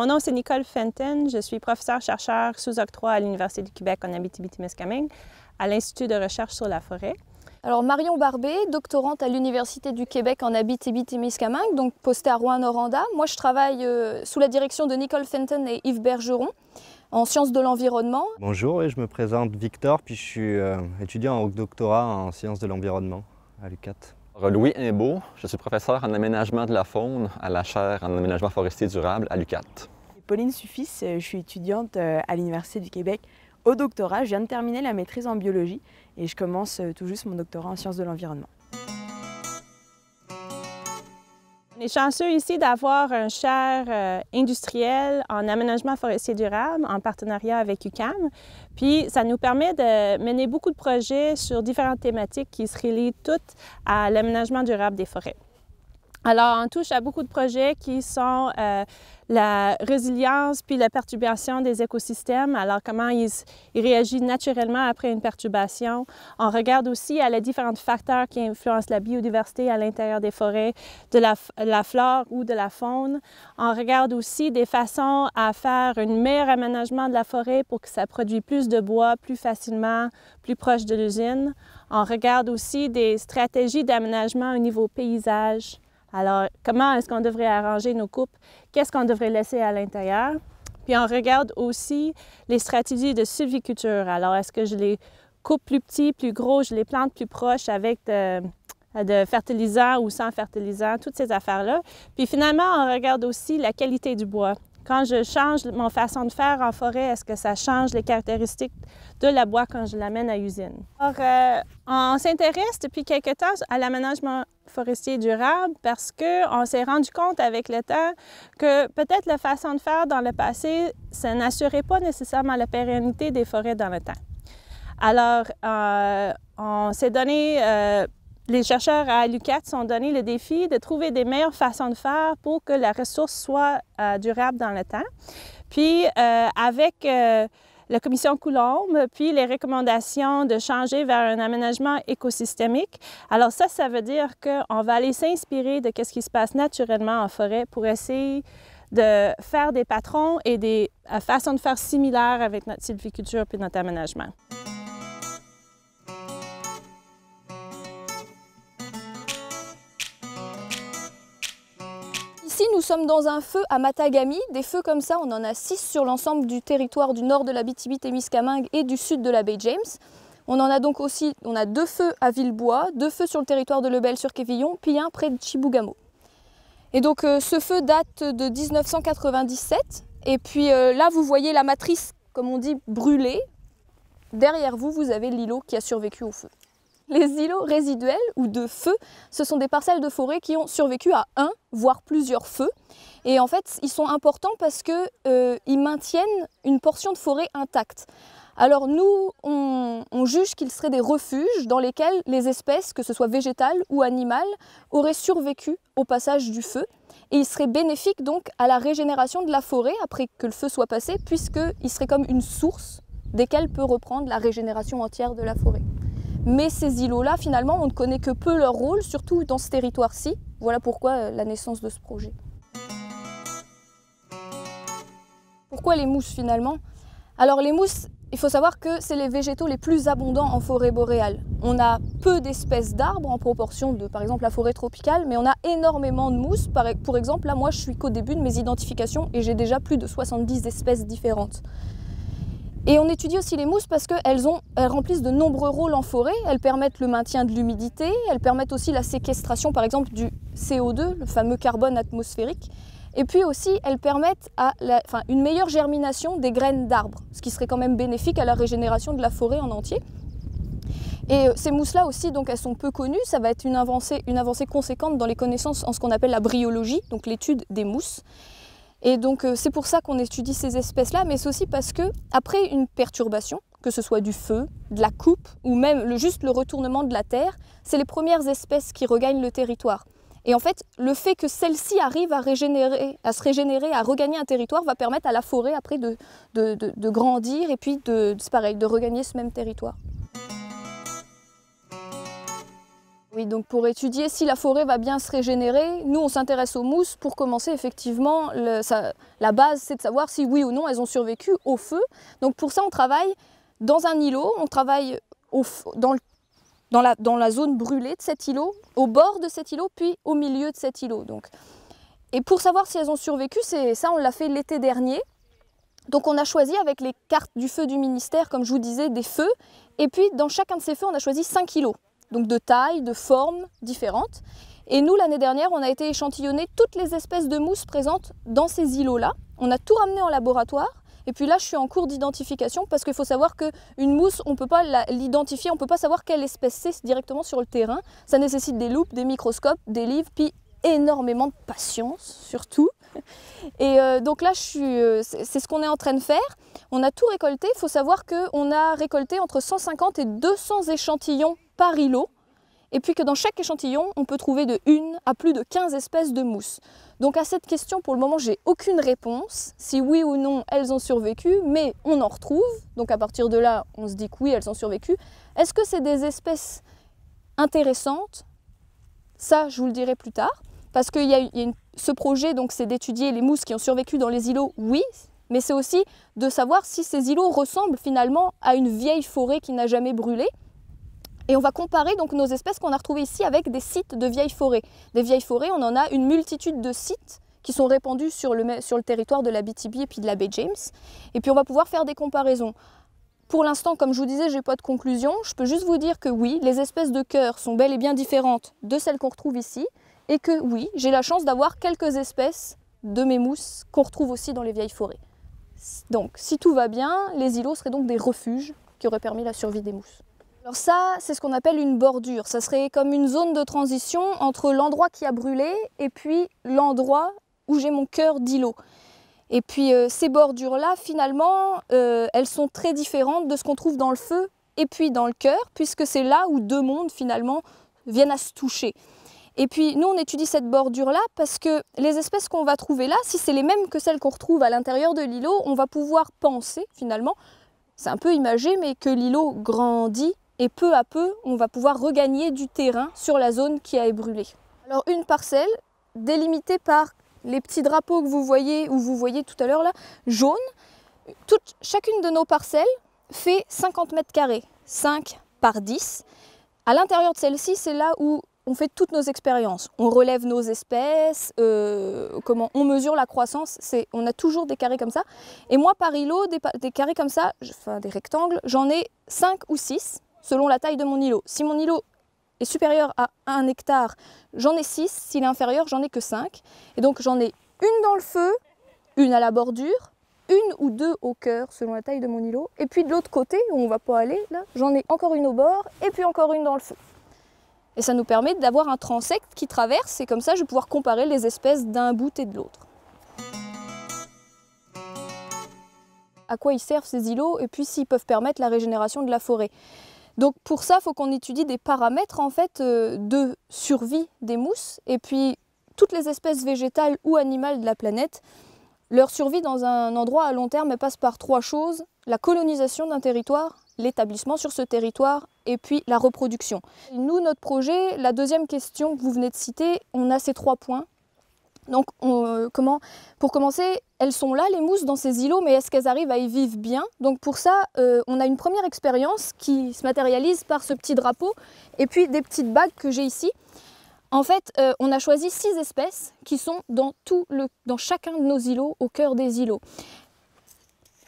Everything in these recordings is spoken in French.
Mon nom, c'est Nicole Fenton. Je suis professeure-chercheur sous octroi à l'Université du Québec en Abitibi-Témiscamingue, à l'Institut de recherche sur la forêt. Alors Marion Barbé, doctorante à l'Université du Québec en Abitibi-Témiscamingue, donc postée à Rouyn-Noranda. Moi, je travaille sous la direction de Nicole Fenton et Yves Bergeron en sciences de l'environnement. Bonjour, je me présente Victor, puis je suis étudiant en doctorat en sciences de l'environnement à l'UQAT. Louis Imbeau, je suis professeur en aménagement de la faune à la chaire en aménagement forestier durable à l'UQAT. Pauline Suffis, je suis étudiante à l'Université du Québec au doctorat. Je viens de terminer la maîtrise en biologie et je commence tout juste mon doctorat en sciences de l'environnement. On est chanceux ici d'avoir un chaire industriel en aménagement forestier durable en partenariat avec UQAM. Puis ça nous permet de mener beaucoup de projets sur différentes thématiques qui se relient toutes à l'aménagement durable des forêts. Alors, on touche à beaucoup de projets qui sont la résilience puis la perturbation des écosystèmes. Alors, comment ils réagissent naturellement après une perturbation. On regarde aussi à les différents facteurs qui influencent la biodiversité à l'intérieur des forêts, de la flore ou de la faune. On regarde aussi des façons à faire un meilleur aménagement de la forêt pour que ça produise plus de bois plus facilement, plus proche de l'usine. On regarde aussi des stratégies d'aménagement au niveau paysage. Alors, comment est-ce qu'on devrait arranger nos coupes? Qu'est-ce qu'on devrait laisser à l'intérieur? Puis on regarde aussi les stratégies de sylviculture. Alors, est-ce que je les coupe plus petits, plus gros, je les plante plus proches avec de fertilisants ou sans fertilisants, toutes ces affaires-là. Puis finalement, on regarde aussi la qualité du bois. Quand je change mon façon de faire en forêt, est-ce que ça change les caractéristiques de la bois quand je l'amène à l'usine? Alors, on s'intéresse depuis quelque temps à l'aménagement forestier durable parce qu'on s'est rendu compte avec le temps que peut-être la façon de faire dans le passé, ça n'assurait pas nécessairement la pérennité des forêts dans le temps. Alors, on s'est donné... les chercheurs à l'UQAT se sont donné le défi de trouver des meilleures façons de faire pour que la ressource soit durable dans le temps. Puis, avec la commission Coulombe, puis les recommandations de changer vers un aménagement écosystémique. Alors ça veut dire qu'on va aller s'inspirer de ce qui se passe naturellement en forêt pour essayer de faire des patrons et des façons de faire similaires avec notre sylviculture puis notre aménagement. Ici, nous sommes dans un feu à Matagami. Des feux comme ça, on en a 6 sur l'ensemble du territoire du nord de l'Abitibi-Témiscamingue et du sud de la baie James. On en a donc aussi, on a 2 feux à Villebois, 2 feux sur le territoire de Lebel-sur-Quévillon, puis un près de Chibougamau. Et donc ce feu date de 1997. Et puis là, vous voyez la matrice, comme on dit, brûlée. Derrière vous, vous avez l'îlot qui a survécu au feu. Les îlots résiduels ou de feu, ce sont des parcelles de forêt qui ont survécu à un, voire plusieurs feux. Et en fait, ils sont importants parce qu'ils maintiennent une portion de forêt intacte. Alors nous, on juge qu'ils seraient des refuges dans lesquels les espèces, que ce soit végétales ou animales, auraient survécu au passage du feu. Et ils seraient bénéfiques donc à la régénération de la forêt après que le feu soit passé, puisqu'ils seraient comme une source desquelles peut reprendre la régénération entière de la forêt. Mais ces îlots-là, finalement, on ne connaît que peu leur rôle, surtout dans ce territoire-ci. Voilà pourquoi la naissance de ce projet. Pourquoi les mousses, finalement? Alors les mousses, il faut savoir que c'est les végétaux les plus abondants en forêt boréale. On a peu d'espèces d'arbres en proportion de, par exemple, la forêt tropicale, mais on a énormément de mousses. Pour exemple, là, moi, je suis qu'au début de mes identifications et j'ai déjà plus de 70 espèces différentes. Et on étudie aussi les mousses parce qu'elles remplissent de nombreux rôles en forêt. Elles permettent le maintien de l'humidité, elles permettent aussi la séquestration par exemple du CO2, le fameux carbone atmosphérique. Et puis aussi elles permettent une meilleure germination des graines d'arbres, ce qui serait quand même bénéfique à la régénération de la forêt en entier. Et ces mousses-là aussi, donc elles sont peu connues, ça va être une avancée conséquente dans les connaissances en ce qu'on appelle la bryologie, donc l'étude des mousses. Et donc c'est pour ça qu'on étudie ces espèces-là, mais c'est aussi parce qu'après une perturbation, que ce soit du feu, de la coupe ou même juste le retournement de la terre, c'est les premières espèces qui regagnent le territoire. Et en fait, le fait que celles-ci arrivent à se régénérer, à regagner un territoire, va permettre à la forêt après de grandir et puis c'est pareil, de regagner ce même territoire. Oui, donc pour étudier si la forêt va bien se régénérer, nous on s'intéresse aux mousses. Pour commencer, effectivement, la base c'est de savoir si oui ou non elles ont survécu au feu. Donc pour ça on travaille dans un îlot, on travaille dans la zone brûlée de cet îlot, au bord de cet îlot, puis au milieu de cet îlot. Donc. Et pour savoir si elles ont survécu, ça on l'a fait l'été dernier. Donc on a choisi avec les cartes du feu du ministère, comme je vous disais, des feux. Et puis dans chacun de ces feux, on a choisi 5 îlots. Donc de taille, de formes différentes. Et nous, l'année dernière, on a été échantillonner toutes les espèces de mousses présentes dans ces îlots-là. On a tout ramené en laboratoire. Et puis là, je suis en cours d'identification parce qu'il faut savoir qu'une mousse, on ne peut pas l'identifier, on ne peut pas savoir quelle espèce c'est directement sur le terrain. Ça nécessite des loupes, des microscopes, des livres, puis énormément de patience, surtout. Et donc là, c'est ce qu'on est en train de faire. On a tout récolté. Il faut savoir qu'on a récolté entre 150 et 200 échantillons par îlot. Et puis que dans chaque échantillon, on peut trouver de 1 à plus de 15 espèces de mousses. Donc à cette question, pour le moment, j'ai aucune réponse, si oui ou non elles ont survécu, mais on en retrouve. Donc à partir de là, on se dit que oui, elles ont survécu. Est-ce que c'est des espèces intéressantes? Ça, je vous le dirai plus tard. Parce qu'il y a ce projet, donc c'est d'étudier les mousses qui ont survécu dans les îlots, oui, mais c'est aussi de savoir si ces îlots ressemblent finalement à une vieille forêt qui n'a jamais brûlé. Et on va comparer donc nos espèces qu'on a retrouvées ici avec des sites de vieilles forêts. Des vieilles forêts, on en a une multitude de sites qui sont répandus sur le territoire de la BTB et puis de la baie James. Et puis on va pouvoir faire des comparaisons. Pour l'instant, comme je vous disais, je n'ai pas de conclusion. Je peux juste vous dire que oui, les espèces de cœur sont bel et bien différentes de celles qu'on retrouve ici. Et que oui, j'ai la chance d'avoir quelques espèces de mes mousses qu'on retrouve aussi dans les vieilles forêts. Donc, si tout va bien, les îlots seraient donc des refuges qui auraient permis la survie des mousses. Alors ça, c'est ce qu'on appelle une bordure. Ça serait comme une zone de transition entre l'endroit qui a brûlé et puis l'endroit où j'ai mon cœur d'îlot. Et puis ces bordures-là, finalement, elles sont très différentes de ce qu'on trouve dans le feu et puis dans le cœur, puisque c'est là où deux mondes, finalement, viennent à se toucher. Et puis nous on étudie cette bordure-là parce que les espèces qu'on va trouver là, si c'est les mêmes que celles qu'on retrouve à l'intérieur de l'îlot, on va pouvoir penser finalement, c'est un peu imagé, mais que l'îlot grandit et peu à peu on va pouvoir regagner du terrain sur la zone qui a brûlé. Alors une parcelle délimitée par les petits drapeaux que vous voyez, ou vous voyez tout à l'heure là, jaunes, chacune de nos parcelles fait 50 mètres carrés, 5 par 10. À l'intérieur de celle-ci, c'est là où on fait toutes nos expériences, on relève nos espèces, on mesure la croissance, on a toujours des carrés comme ça. Et moi par îlot, des carrés comme ça, enfin des rectangles, j'en ai 5 ou 6 selon la taille de mon îlot. Si mon îlot est supérieur à 1 hectare, j'en ai 6, s'il est inférieur, j'en ai que 5. Et donc j'en ai une dans le feu, une à la bordure, une ou deux au cœur selon la taille de mon îlot. Et puis de l'autre côté, où on ne va pas aller, là, j'en ai encore une au bord et puis encore une dans le feu. Et ça nous permet d'avoir un transect qui traverse, et comme ça je vais pouvoir comparer les espèces d'un bout et de l'autre. À quoi ils servent ces îlots et puis s'ils peuvent permettre la régénération de la forêt. Donc pour ça, il faut qu'on étudie des paramètres en fait, de survie des mousses, et puis toutes les espèces végétales ou animales de la planète. Leur survie dans un endroit à long terme elle passe par 3 choses: la colonisation d'un territoire, l'établissement sur ce territoire et puis la reproduction. Nous, notre projet, la deuxième question que vous venez de citer, on a ces 3 points. Donc pour commencer, elles sont là les mousses dans ces îlots, mais est-ce qu'elles arrivent à y vivre bien? Donc pour ça, on a une première expérience qui se matérialise par ce petit drapeau et puis des petites bagues que j'ai ici. En fait, on a choisi 6 espèces qui sont dans chacun de nos îlots, au cœur des îlots.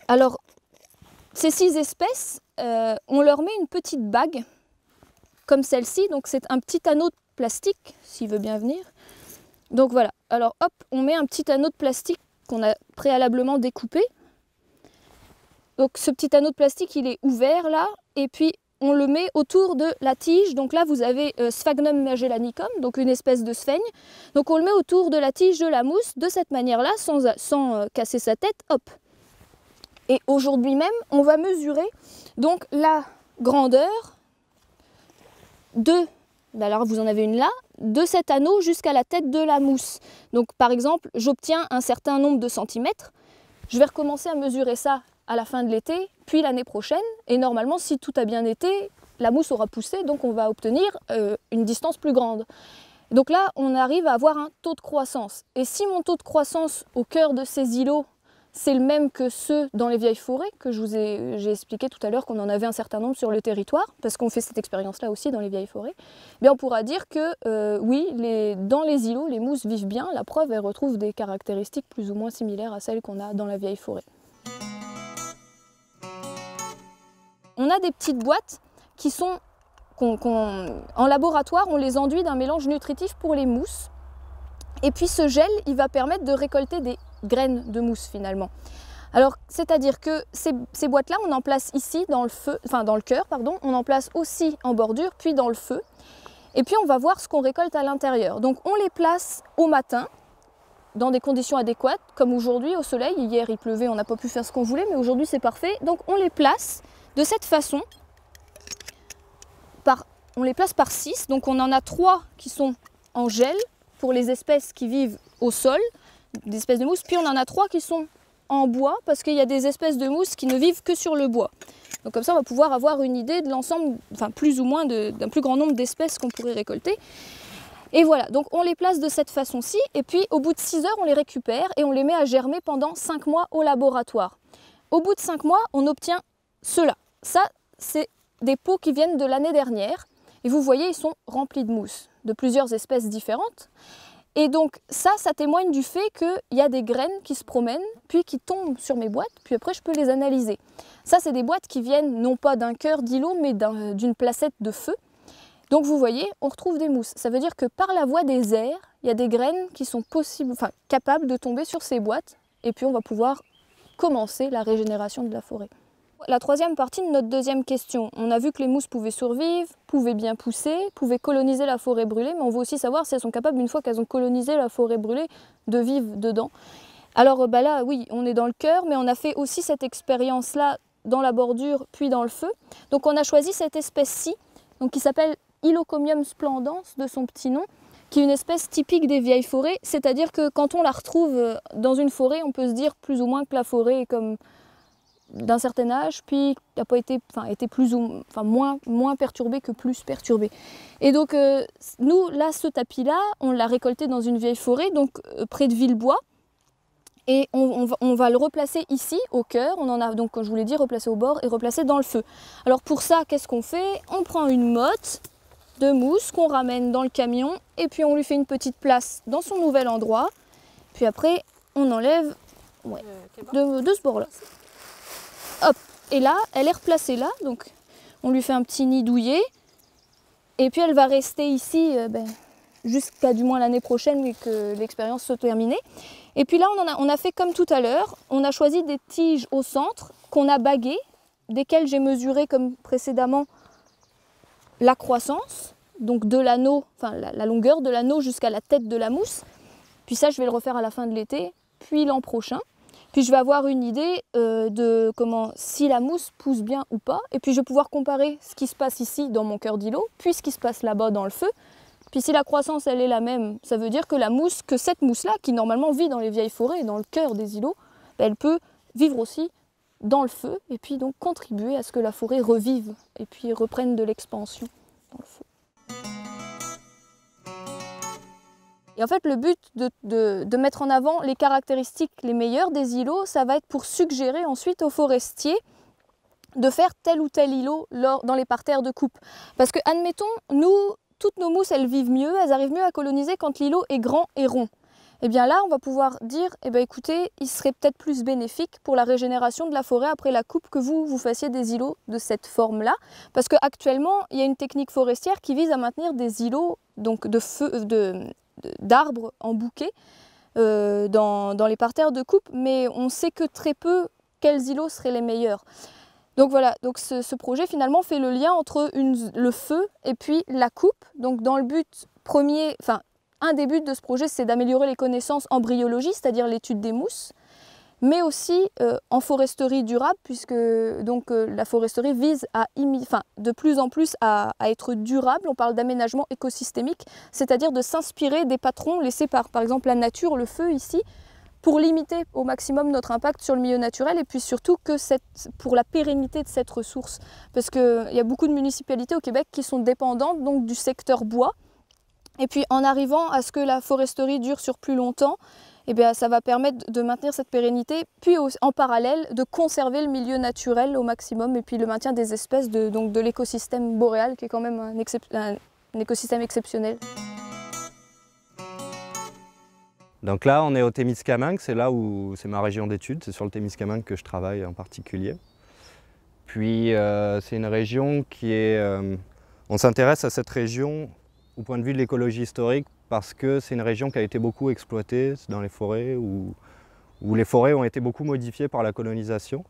Alors, ces 6 espèces, on leur met une petite bague, comme celle-ci. Donc c'est un petit anneau de plastique, s'il veut bien venir. Donc voilà, alors hop, on met un petit anneau de plastique qu'on a préalablement découpé. Donc ce petit anneau de plastique, il est ouvert là, et puis on le met autour de la tige. Donc là, vous avez Sphagnum magellanicum, donc une espèce de sphaigne. Donc on le met autour de la tige de la mousse, de cette manière-là, sans casser sa tête, hop. Et aujourd'hui même, on va mesurer donc la grandeur alors vous en avez une là, de cet anneau jusqu'à la tête de la mousse. Donc par exemple, j'obtiens un certain nombre de centimètres. Je vais recommencer à mesurer ça à la fin de l'été, puis l'année prochaine. Et normalement, si tout a bien été, la mousse aura poussé, donc on va obtenir une distance plus grande. Donc là, on arrive à avoir un taux de croissance. Et si mon taux de croissance au cœur de ces îlots, c'est le même que ceux dans les vieilles forêts, que j'ai expliqué tout à l'heure qu'on en avait un certain nombre sur le territoire, parce qu'on fait cette expérience-là aussi dans les vieilles forêts, bien on pourra dire que oui, dans les îlots, les mousses vivent bien. La preuve, elles retrouvent des caractéristiques plus ou moins similaires à celles qu'on a dans la vieille forêt. On a des petites boîtes qui sont, en laboratoire, on les enduit d'un mélange nutritif pour les mousses. Et puis ce gel, il va permettre de récolter des graines de mousse finalement. Alors, c'est-à-dire que ces boîtes-là, on en place ici dans le feu, enfin dans le cœur, pardon, on en place aussi en bordure, puis dans le feu. Et puis on va voir ce qu'on récolte à l'intérieur. Donc on les place au matin, dans des conditions adéquates, comme aujourd'hui au soleil. Hier il pleuvait, on n'a pas pu faire ce qu'on voulait, mais aujourd'hui c'est parfait. Donc on les place de cette façon, on les place par 6, donc on en a 3 qui sont en gel pour les espèces qui vivent au sol, des espèces de mousse, puis on en a 3 qui sont en bois parce qu'il y a des espèces de mousse qui ne vivent que sur le bois. Donc comme ça on va pouvoir avoir une idée de l'ensemble, enfin plus ou moins d'un plus grand nombre d'espèces qu'on pourrait récolter. Et voilà, donc on les place de cette façon-ci, et puis au bout de 6 heures on les récupère et on les met à germer pendant 5 mois au laboratoire. Au bout de 5 mois on obtient cela. Ça c'est des pots qui viennent de l'année dernière, et vous voyez ils sont remplis de mousse, de plusieurs espèces différentes. Et donc ça témoigne du fait qu'il y a des graines qui se promènent, puis qui tombent sur mes boîtes, puis après je peux les analyser. Ça c'est des boîtes qui viennent non pas d'un cœur d'îlot, mais d'une placette de feu. Donc vous voyez, on retrouve des mousses. Ça veut dire que par la voie des airs, il y a des graines qui sont capables de tomber sur ces boîtes, et puis on va pouvoir commencer la régénération de la forêt. La troisième partie de notre deuxième question, on a vu que les mousses pouvaient survivre, pouvaient bien pousser, pouvaient coloniser la forêt brûlée, mais on veut aussi savoir si elles sont capables, une fois qu'elles ont colonisé la forêt brûlée, de vivre dedans. Alors là, oui, on est dans le cœur, mais on a fait aussi cette expérience-là dans la bordure, puis dans le feu. Donc on a choisi cette espèce-ci, qui s'appelle Hylocomium splendens, de son petit nom, qui est une espèce typique des vieilles forêts, c'est-à-dire que quand on la retrouve dans une forêt, on peut se dire plus ou moins que la forêt est comme d'un certain âge, puis n'a pas été, moins perturbé que plus perturbé. Et donc nous, là, ce tapis-là, on l'a récolté dans une vieille forêt, donc près de Villebois, et on va le replacer ici, au cœur. On en a donc, comme je vous l'ai dit, replacé au bord et replacé dans le feu. Alors pour ça, qu'est-ce qu'on fait? On prend une motte de mousse qu'on ramène dans le camion, et puis on lui fait une petite place dans son nouvel endroit, puis après on enlève de ce bord-là. Hop, et là, elle est replacée là, donc on lui fait un petit nid douillet, et puis elle va rester ici jusqu'à du moins l'année prochaine, mais que l'expérience soit terminée. Et puis là, on a fait comme tout à l'heure, on a choisi des tiges au centre qu'on a baguées, desquelles j'ai mesuré comme précédemment la croissance, donc de l'anneau, la longueur de l'anneau jusqu'à la tête de la mousse. Puis ça, je vais le refaire à la fin de l'été, puis l'an prochain. Puis je vais avoir une idée de si la mousse pousse bien ou pas. Et puis je vais pouvoir comparer ce qui se passe ici dans mon cœur d'îlot, puis ce qui se passe là-bas dans le feu. Puis si la croissance elle est la même, ça veut dire que cette mousse-là, qui normalement vit dans les vieilles forêts, dans le cœur des îlots, elle peut vivre aussi dans le feu, et puis donc contribuer à ce que la forêt revive, et puis reprenne de l'expansion dans le feu. Et en fait, le but de mettre en avant les caractéristiques les meilleures des îlots, ça va être pour suggérer ensuite aux forestiers de faire tel ou tel îlot dans les parterres de coupe. Parce que, admettons, toutes nos mousses, elles vivent mieux, elles arrivent mieux à coloniser quand l'îlot est grand et rond. Et bien là, on va pouvoir dire, écoutez, il serait peut-être plus bénéfique pour la régénération de la forêt après la coupe que vous fassiez des îlots de cette forme-là. Parce qu'actuellement, il y a une technique forestière qui vise à maintenir des îlots donc d'arbres en bouquet dans les parterres de coupe, mais on sait que très peu quels îlots seraient les meilleurs. Donc voilà, donc ce projet finalement fait le lien entre le feu et puis la coupe. Donc dans le but premier, un des buts de ce projet, c'est d'améliorer les connaissances en bryologie, c'est-à-dire l'étude des mousses, mais aussi en foresterie durable, puisque la foresterie vise de plus en plus à être durable. On parle d'aménagement écosystémique, c'est-à-dire de s'inspirer des patrons laissés par exemple la nature, le feu ici, pour limiter au maximum notre impact sur le milieu naturel et puis surtout que pour la pérennité de cette ressource. Parce qu'il y a beaucoup de municipalités au Québec qui sont dépendantes donc, du secteur bois. Et puis en arrivant à ce que la foresterie dure sur plus longtemps, eh bien, ça va permettre de maintenir cette pérennité, puis en parallèle de conserver le milieu naturel au maximum et puis le maintien des espèces de l'écosystème boréal qui est quand même un écosystème exceptionnel. Donc là, on est au Témiscamingue, c'est là où c'est ma région d'études, c'est sur le Témiscamingue que je travaille en particulier. Puis c'est une région qui est... on s'intéresse à cette région au point de vue de l'écologie historique parce que c'est une région qui a été beaucoup exploitée dans les forêts, où les forêts ont été beaucoup modifiées par la colonisation.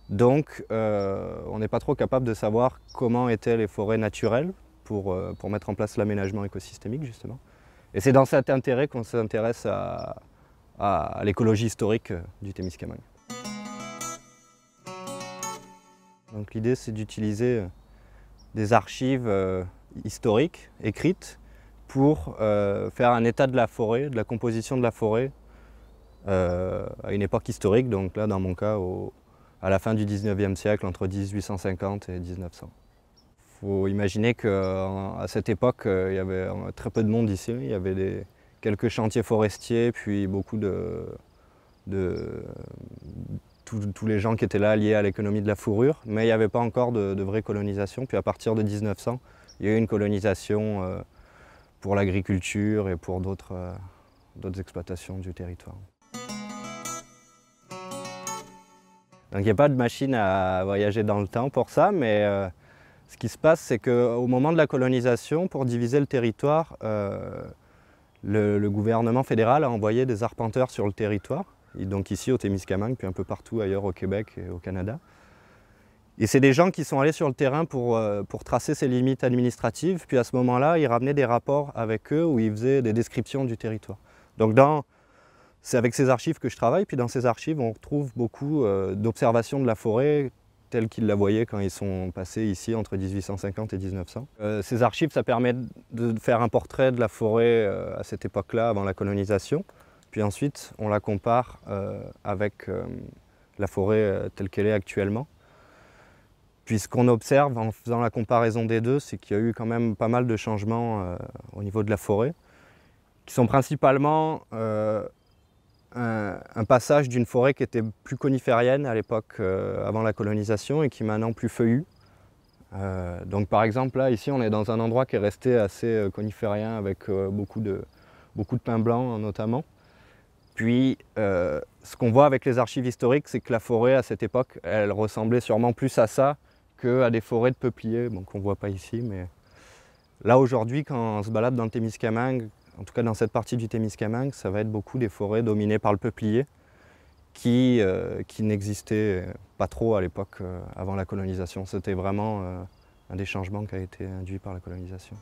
Donc on n'est pas trop capable de savoir comment étaient les forêts naturelles pour mettre en place l'aménagement écosystémique justement. Et c'est dans cet intérêt qu'on s'intéresse à l'écologie historique du Témiscamingue. Donc l'idée c'est d'utiliser des archives historiques écrites pour faire un état de la forêt, de la composition de la forêt à une époque historique, donc là dans mon cas à la fin du 19e siècle, entre 1850 et 1900. Il faut imaginer qu'à cette époque, il y avait très peu de monde ici. Il y avait quelques chantiers forestiers, puis beaucoup tous les gens qui étaient là liés à l'économie de la fourrure, mais il n'y avait pas encore de vraie colonisation. Puis à partir de 1900, il y a eu une colonisation pour l'agriculture et pour d'autres exploitations du territoire. Donc il n'y a pas de machine à voyager dans le temps pour ça, mais ce qui se passe, c'est qu'au moment de la colonisation, pour diviser le territoire, le gouvernement fédéral a envoyé des arpenteurs sur le territoire, donc ici au Témiscamingue, puis un peu partout ailleurs au Québec et au Canada. Et c'est des gens qui sont allés sur le terrain pour tracer ces limites administratives, puis à ce moment-là, ils ramenaient des rapports avec eux où ils faisaient des descriptions du territoire. Donc c'est avec ces archives que je travaille, puis dans ces archives, on retrouve beaucoup d'observations de la forêt, tels qu'ils la voyaient quand ils sont passés ici entre 1850 et 1900. Ces archives, ça permet de faire un portrait de la forêt à cette époque-là, avant la colonisation. Puis ensuite, on la compare avec la forêt telle qu'elle est actuellement. Puis ce qu'on observe en faisant la comparaison des deux, c'est qu'il y a eu quand même pas mal de changements au niveau de la forêt, qui sont principalement un passage d'une forêt qui était plus coniférienne à l'époque avant la colonisation et qui est maintenant plus feuillue. Donc par exemple là, ici on est dans un endroit qui est resté assez coniférien avec beaucoup de pins blancs notamment. Puis ce qu'on voit avec les archives historiques, c'est que la forêt à cette époque, elle ressemblait sûrement plus à ça qu'à des forêts de peupliers, bon, qu'on ne voit pas ici. Mais là aujourd'hui, quand on se balade dans le Témiscamingue, en tout cas dans cette partie du Témiscamingue, ça va être beaucoup des forêts dominées par le peuplier qui n'existaient pas trop à l'époque avant la colonisation. C'était vraiment un des changements qui a été induit par la colonisation.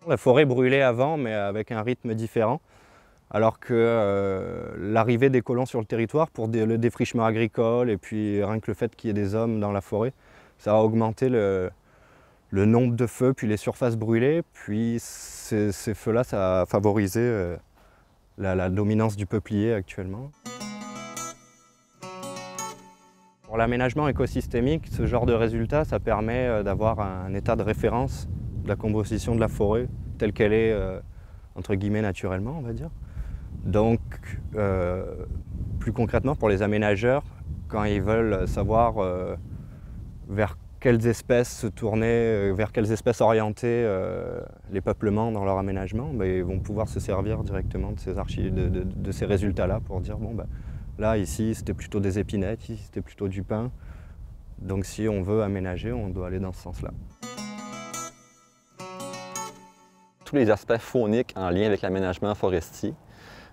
La forêt brûlait avant, mais avec un rythme différent, alors que l'arrivée des colons sur le territoire pour le défrichement agricole et puis rien que le fait qu'il y ait des hommes dans la forêt, ça a augmenté le nombre de feux, puis les surfaces brûlées, puis ces feux-là, ça a favorisé la dominance du peuplier actuellement. Pour l'aménagement écosystémique, ce genre de résultat, ça permet d'avoir un état de référence de la composition de la forêt telle qu'elle est, entre guillemets, naturellement, on va dire. Donc, plus concrètement, pour les aménageurs, quand ils veulent savoir vers quelles espèces se tourner, vers quelles espèces orienter les peuplements dans leur aménagement, ils vont pouvoir se servir directement de ces archives, de ces résultats-là pour dire bon, là, ici, c'était plutôt des épinettes, ici, c'était plutôt du pin. Donc si on veut aménager, on doit aller dans ce sens-là. Tous les aspects fauniques en lien avec l'aménagement forestier.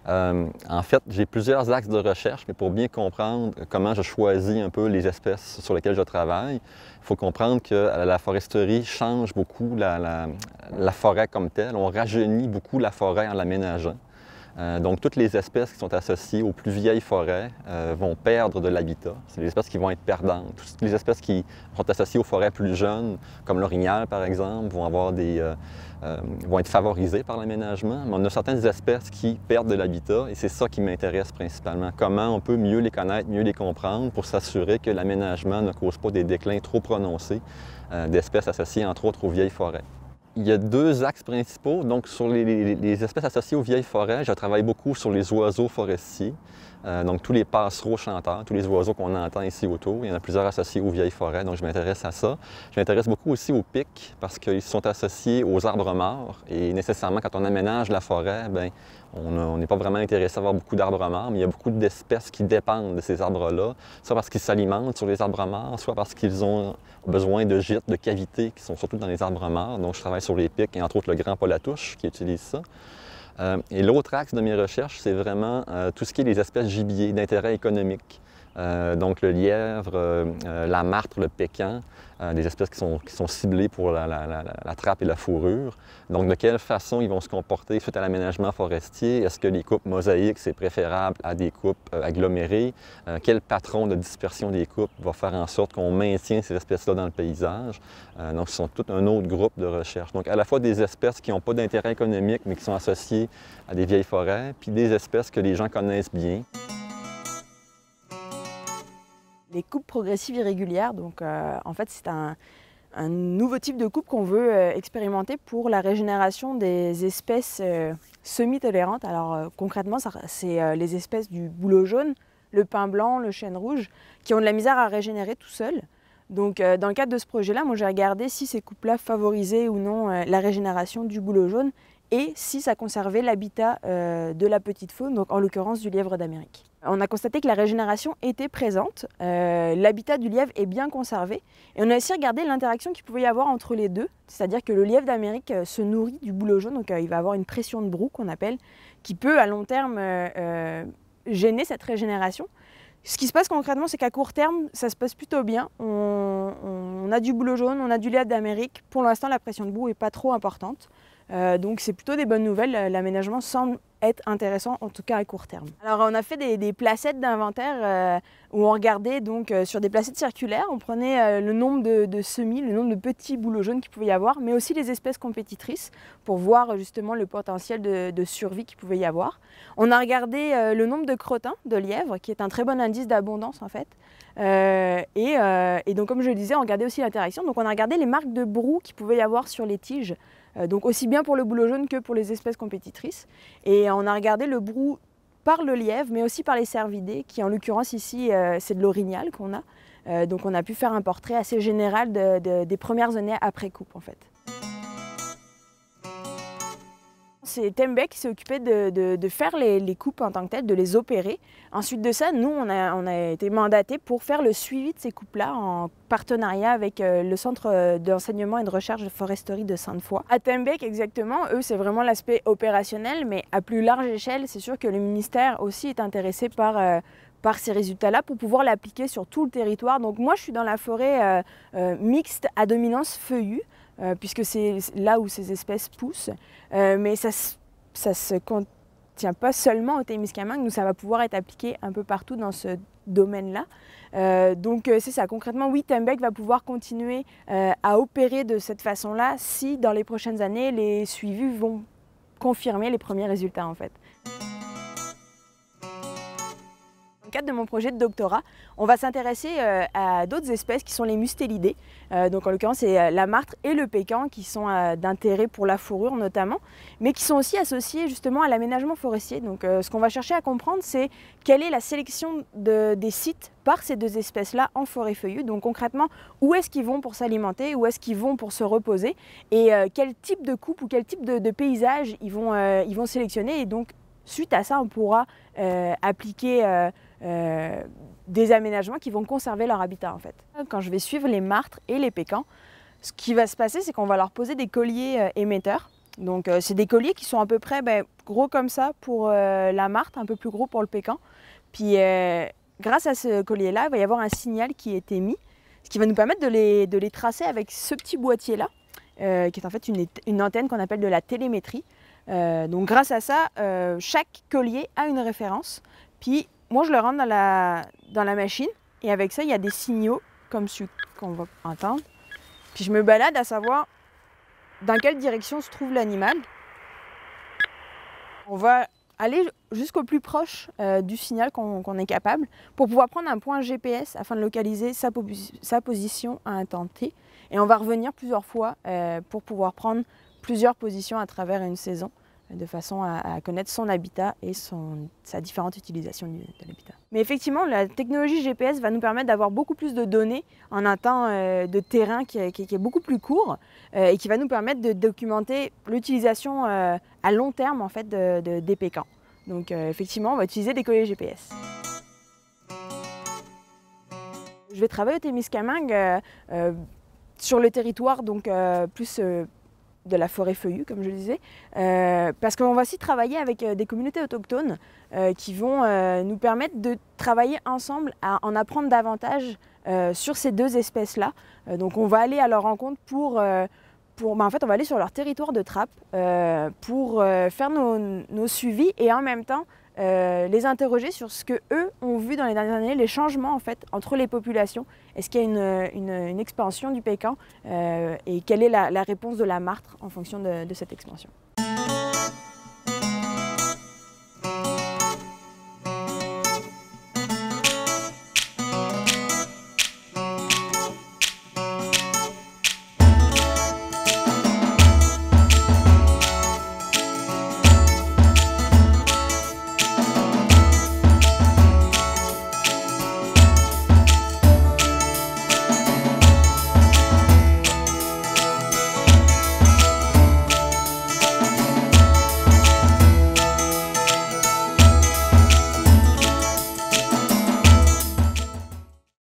En fait, j'ai plusieurs axes de recherche, mais pour bien comprendre comment je choisis un peu les espèces sur lesquelles je travaille, il faut comprendre que la foresterie change beaucoup la forêt comme telle. On rajeunit beaucoup la forêt en l'aménageant. Donc, toutes les espèces qui sont associées aux plus vieilles forêts vont perdre de l'habitat. C'est des espèces qui vont être perdantes. Toutes les espèces qui sont associées aux forêts plus jeunes, comme l'orignal par exemple, vont être favorisées par l'aménagement. Mais on a certaines espèces qui perdent de l'habitat et c'est ça qui m'intéresse principalement. Comment on peut mieux les connaître, mieux les comprendre pour s'assurer que l'aménagement ne cause pas des déclins trop prononcés d'espèces associées entre autres aux vieilles forêts. Il y a deux axes principaux. Donc, sur les espèces associées aux vieilles forêts, je travaille beaucoup sur les oiseaux forestiers. Donc, tous les passereaux chanteurs, tous les oiseaux qu'on entend ici autour. Il y en a plusieurs associés aux vieilles forêts, donc je m'intéresse à ça. Je m'intéresse beaucoup aussi aux pics parce qu'ils sont associés aux arbres morts. Et nécessairement, quand on aménage la forêt, bien, on n'est pas vraiment intéressé à avoir beaucoup d'arbres morts, mais il y a beaucoup d'espèces qui dépendent de ces arbres-là, soit parce qu'ils s'alimentent sur les arbres morts, soit parce qu'ils ont besoin de gîtes, de cavités qui sont surtout dans les arbres morts. Donc, je travaille sur les pics et entre autres le grand polatouche qui utilise ça. Et l'autre axe de mes recherches, c'est vraiment tout ce qui est les espèces gibiers d'intérêt économique. Donc le lièvre, la martre, le pécan, des espèces qui sont ciblées pour la trappe et la fourrure. Donc de quelle façon ils vont se comporter suite à l'aménagement forestier? Est-ce que les coupes mosaïques, c'est préférable à des coupes agglomérées? Quel patron de dispersion des coupes va faire en sorte qu'on maintient ces espèces-là dans le paysage? Donc ce sont tout un autre groupe de recherche. Donc à la fois des espèces qui n'ont pas d'intérêt économique mais qui sont associées à des vieilles forêts, puis des espèces que les gens connaissent bien. Les coupes progressives irrégulières, donc en fait c'est un nouveau type de coupe qu'on veut expérimenter pour la régénération des espèces semi-tolérantes. Alors concrètement, c'est les espèces du bouleau jaune, le pin blanc, le chêne rouge, qui ont de la misère à régénérer tout seuls. Donc dans le cadre de ce projet-là, moi j'ai regardé si ces coupes-là favorisaient ou non la régénération du bouleau jaune et si ça conservait l'habitat de la petite faune, donc en l'occurrence du lièvre d'Amérique. On a constaté que la régénération était présente, l'habitat du lièvre est bien conservé et on a aussi regardé l'interaction qu'il pouvait y avoir entre les deux, c'est-à-dire que le lièvre d'Amérique se nourrit du bouleau jaune, donc il va avoir une pression de broue qu'on appelle, qui peut à long terme gêner cette régénération. Ce qui se passe concrètement, c'est qu'à court terme, ça se passe plutôt bien. On a du bouleau jaune, on a du lièvre d'Amérique. Pour l'instant, la pression de broue n'est pas trop importante. Donc c'est plutôt des bonnes nouvelles. L'aménagement semble être intéressant, en tout cas à court terme. Alors on a fait des placettes d'inventaire où on regardait donc sur des placettes circulaires, on prenait le nombre de semis, le nombre de petits bouleaux jaunes qu'il pouvait y avoir, mais aussi les espèces compétitrices pour voir justement le potentiel de survie qu'il pouvait y avoir. On a regardé le nombre de crottins de lièvre, qui est un très bon indice d'abondance en fait. Et donc comme je le disais, on regardait aussi l'interaction. Donc on a regardé les marques de broue qu'il pouvait y avoir sur les tiges. Donc aussi bien pour le bouleau jaune que pour les espèces compétitrices. Et on a regardé le brou par le lièvre, mais aussi par les cervidés, qui en l'occurrence ici, c'est de l'orignal qu'on a. Donc on a pu faire un portrait assez général des premières années après coupe en fait. C'est Tembec qui s'est occupé de faire les coupes en tant que telles, de les opérer. Ensuite de ça, nous, on a été mandatés pour faire le suivi de ces coupes-là en partenariat avec le Centre d'enseignement et de recherche de foresterie de Sainte-Foy. À Tembec, exactement, eux, c'est vraiment l'aspect opérationnel, mais à plus large échelle, c'est sûr que le ministère aussi est intéressé par ces résultats-là pour pouvoir l'appliquer sur tout le territoire. Donc moi, je suis dans la forêt mixte à dominance feuillue, puisque c'est là où ces espèces poussent. Mais ça se contient pas seulement au Témiscamingue, nous ça va pouvoir être appliqué un peu partout dans ce domaine-là. Donc c'est ça, concrètement, oui, Tembec va pouvoir continuer à opérer de cette façon-là si dans les prochaines années, les suivis vont confirmer les premiers résultats en fait. Dans le cadre de mon projet de doctorat, on va s'intéresser à d'autres espèces qui sont les mustélidés. Donc en l'occurrence, c'est la martre et le pécan qui sont d'intérêt pour la fourrure notamment, mais qui sont aussi associés justement à l'aménagement forestier. Donc ce qu'on va chercher à comprendre, c'est quelle est la sélection des sites par ces deux espèces-là en forêt feuillue. Donc concrètement, où est-ce qu'ils vont pour s'alimenter, où est-ce qu'ils vont pour se reposer, et quel type de coupe ou quel type de paysage ils vont sélectionner. Et donc suite à ça, on pourra appliquer des aménagements qui vont conserver leur habitat en fait. Quand je vais suivre les martres et les pécans, ce qui va se passer, c'est qu'on va leur poser des colliers émetteurs. Donc c'est des colliers qui sont à peu près gros comme ça pour la martre, un peu plus gros pour le pécan. Puis grâce à ce collier-là, il va y avoir un signal qui est émis, ce qui va nous permettre de les tracer avec ce petit boîtier-là, qui est en fait une antenne qu'on appelle de la télémétrie. Donc grâce à ça, chaque collier a une référence. Puis moi, je le rentre dans la machine et avec ça, il y a des signaux comme ceux qu'on va entendre. Puis je me balade à savoir dans quelle direction se trouve l'animal. On va aller jusqu'au plus proche du signal qu'on est capable pour pouvoir prendre un point GPS afin de localiser sa position à un temps T. Et on va revenir plusieurs fois pour pouvoir prendre plusieurs positions à travers une saison de façon à connaître son habitat et sa différente utilisation de l'habitat. Mais effectivement, la technologie GPS va nous permettre d'avoir beaucoup plus de données en un temps de terrain qui est beaucoup plus court et qui va nous permettre de documenter l'utilisation à long terme en fait, des pécans. Donc effectivement, on va utiliser des colliers GPS. Je vais travailler au Témiscamingue sur le territoire donc plus de la forêt feuillue, comme je le disais, parce qu'on va aussi travailler avec des communautés autochtones qui vont nous permettre de travailler ensemble, à en apprendre davantage sur ces deux espèces-là. Donc on va aller à leur rencontre en fait, on va aller sur leur territoire de trappe pour faire nos suivis et en même temps les interroger sur ce qu'eux ont vu dans les dernières années, les changements en fait, entre les populations. Est-ce qu'il y a une expansion du pécan et quelle est la réponse de la martre en fonction de cette expansion.